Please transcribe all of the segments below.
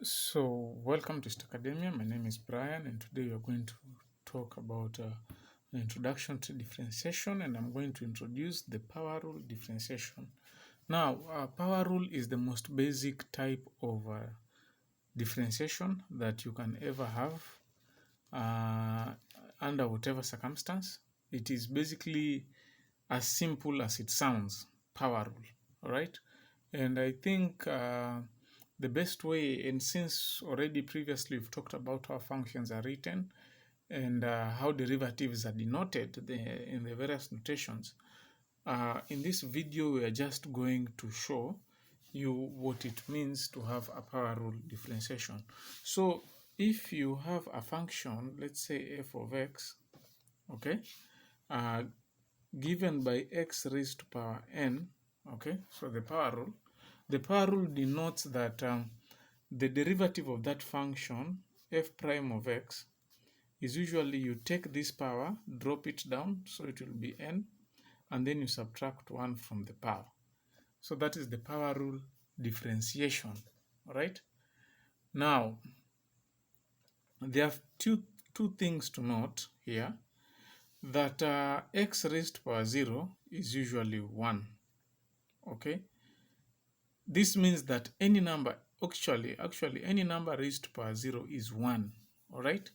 So, welcome to Academia. My name is Brian, and today we are going to talk about an introduction to differentiation, and I'm going to introduce the power rule differentiation. Now, power rule is the most basic type of differentiation that you can ever have under whatever circumstance. It is basically as simple as it sounds, power rule, all right? And I think the best way, and since already previously we've talked about how functions are written and how derivatives are denoted in the various notations, in this video we are just going to show you what it means to have a power rule differentiation. So if you have a function, let's say f of x, okay, given by x raised to power n, okay, so the power rule denotes that the derivative of that function f prime of x is usually you take this power, drop it down, so it will be n, and then you subtract 1 from the power. So that is the power rule differentiation, all right? Now, there are two things to note here, that x raised to power 0 is usually 1, okay? This means that any number, actually any number raised to power 0 is 1, all right?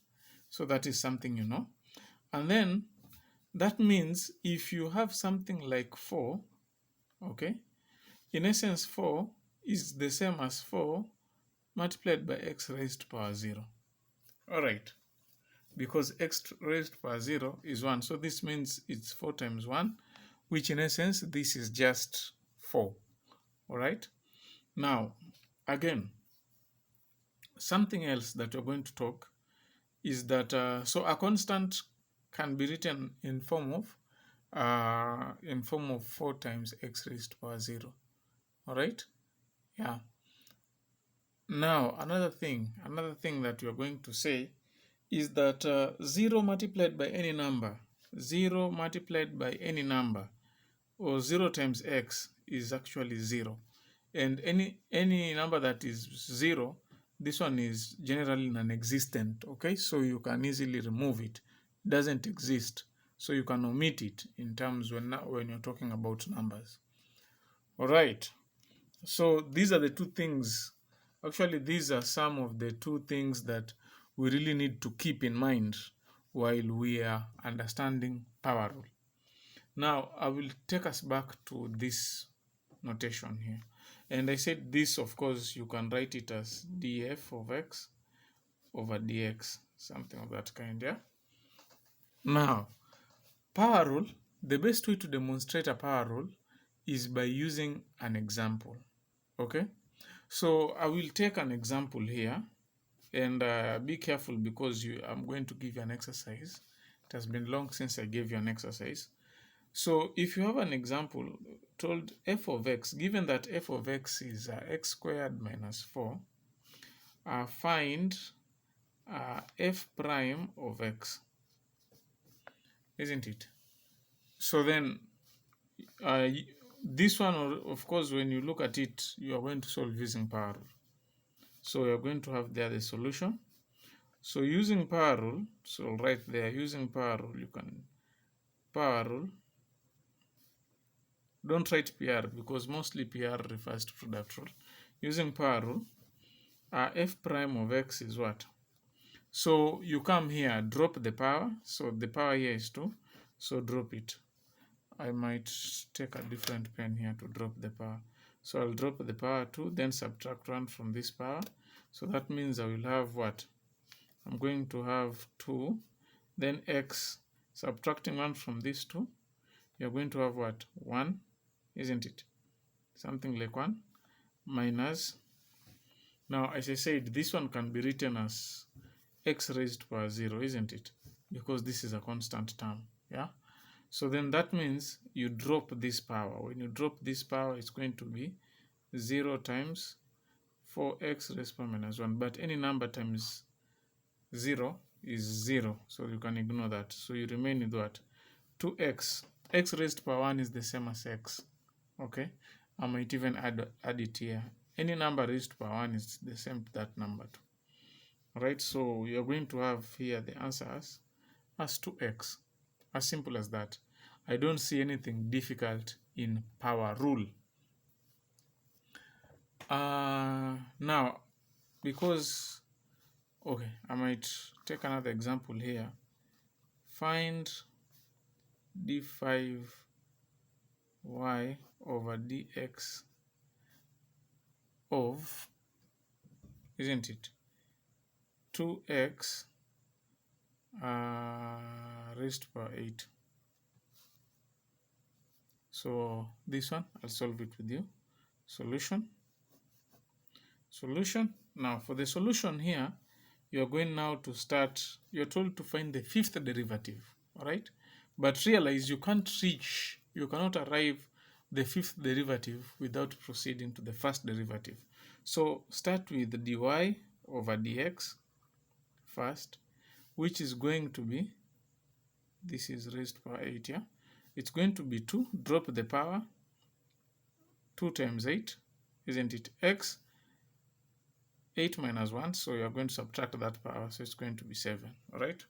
So that is something you know. And then that means if you have something like 4, okay, in essence 4 is the same as 4 multiplied by x raised to power 0, all right? Because x raised to power 0 is 1, so this means it's 4 times 1, which in essence this is just 4, all right? Now, again, something else that we're going to talk is that so a constant can be written in form of 4 times x raised to power 0. All right? Yeah. Now, another thing that we are going to say is that 0 multiplied by any number, 0 multiplied by any number, or 0 times x is actually 0. And any number that is 0, this one is generally non-existent, okay? So you can easily remove it. It doesn't exist. So you can omit it in terms when you're talking about numbers. All right. So these are the two things. Actually, these are some of the two things that we really need to keep in mind while we are understanding power rule. Now, I will take us back to this notation here. And I said this, of course, you can write it as df of x over dx, something of that kind, yeah? Now, power rule, the best way to demonstrate a power rule is by using an example, okay? So I will take an example here, and be careful because I'm going to give you an exercise. It has been long since I gave you an exercise. So if you have an example told f of x, given that f of x is x squared minus 4, find f prime of x, isn't it? So then this one, of course, when you look at it, you are going to solve using power rule. So you're going to have there the solution. So using power rule, so right there, using power rule, you can power rule. Don't write PR because mostly PR refers to product rule. Using power rule, f prime of x is what? So you come here, drop the power. So the power here is 2. So drop it. I might take a different pen here to drop the power. So I'll drop the power 2, then subtract 1 from this power. So that means I will have what? I'm going to have 2, then x, subtracting 1 from this 2. You're going to have what? 1, isn't it? Something like 1 minus. Now, as I said, this one can be written as x raised to power 0, isn't it? Because this is a constant term, yeah? So then that means you drop this power. When you drop this power, it's going to be 0 times 4x raised to power minus 1. But any number times 0 is 0, so you can ignore that. So you remain with what? 2x. X raised to power 1 is the same as x, okay? I might even add it here. any number raised to power 1 is the same to that number too. Alright, so you're going to have here the answer as 2x. As simple as that. I don't see anything difficult in power rule. Now, because, okay, I might take another example here. Find d5y over dx of, isn't it, 2x raised to power 8. So this one, I'll solve it with you. Solution. Now for the solution here, you're going now to start, you're told to find the fifth derivative, all right? But realize you cannot arrive the fifth derivative without proceeding to the first derivative. So start with dy over dx first, which is going to be, this is raised to power 8, yeah? It's going to be 2, drop the power, 2 times 8, isn't it? X, 8 minus 1, so you're going to subtract that power, so it's going to be 7, all right?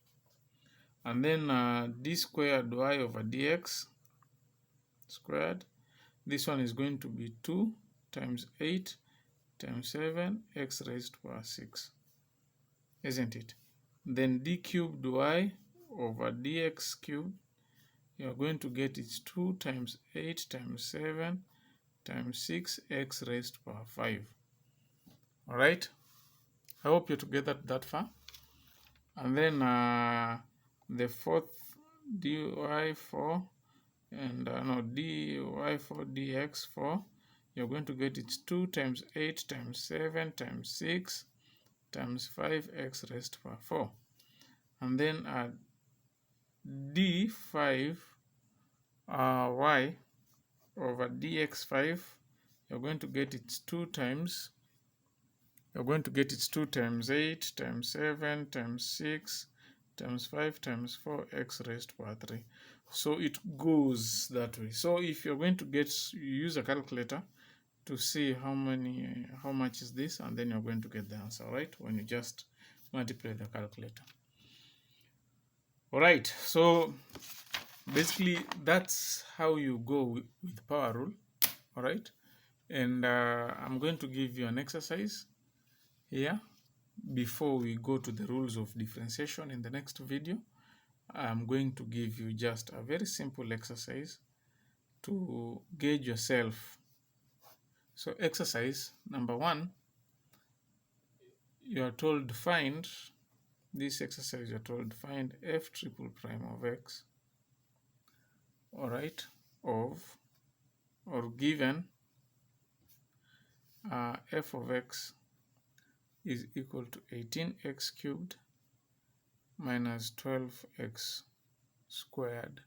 And then d squared y over dx squared, this one is going to be 2 times 8 times 7, x raised to power 6, isn't it? Then d cubed y over dx cubed, you're going to get it's 2 times 8 times 7 times 6, x raised to power 5. All right, I hope you're together that far. And then the fourth dy4 and no, dy4 dx4, you're going to get it's 2 times 8 times 7 times 6 times 5, x raised to power 4. And then d5 y over dx5, you're going to get it's 2 times 8 times 7 times 6 times 5 times 4, x raised to power 3. So it goes that way. So if you're going to use a calculator to see how much is this, and then you're going to get the answer, right? When you just multiply the calculator. All right, so basically that's how you go with power rule. All right, and I'm going to give you an exercise here before we go to the rules of differentiation in the next video. I'm going to give you just a very simple exercise to gauge yourself. So exercise number 1, you are told to find, this exercise you're told to find f triple prime of x, all right, of, or given f of x is equal to 18x cubed minus 12x squared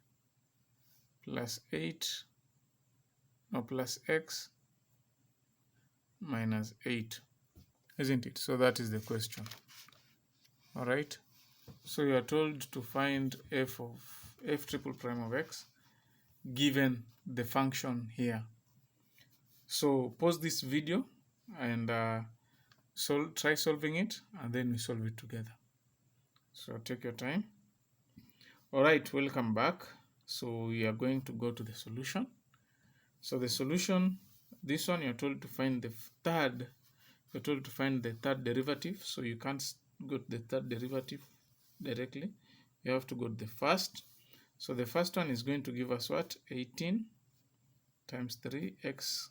plus plus x minus 8, isn't it? So that is the question. All right, so you are told to find f triple prime of x given the function here. So pause this video and try solving it, and then we solve it together. So take your time. All right, welcome back. So we are going to go to the solution. So the solution, this one you're told to find the third derivative. So you can't go to the third derivative directly. You have to go to the first. So the first one is going to give us what? 18 times 3x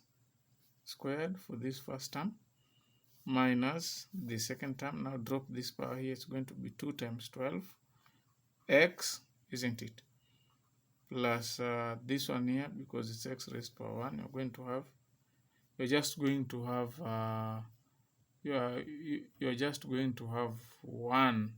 squared for this first term, minus the second term. Now drop this power here. It's going to be 2 times 12x, isn't it? Plus this one here, because it's x raised to power 1, you're just going to have 1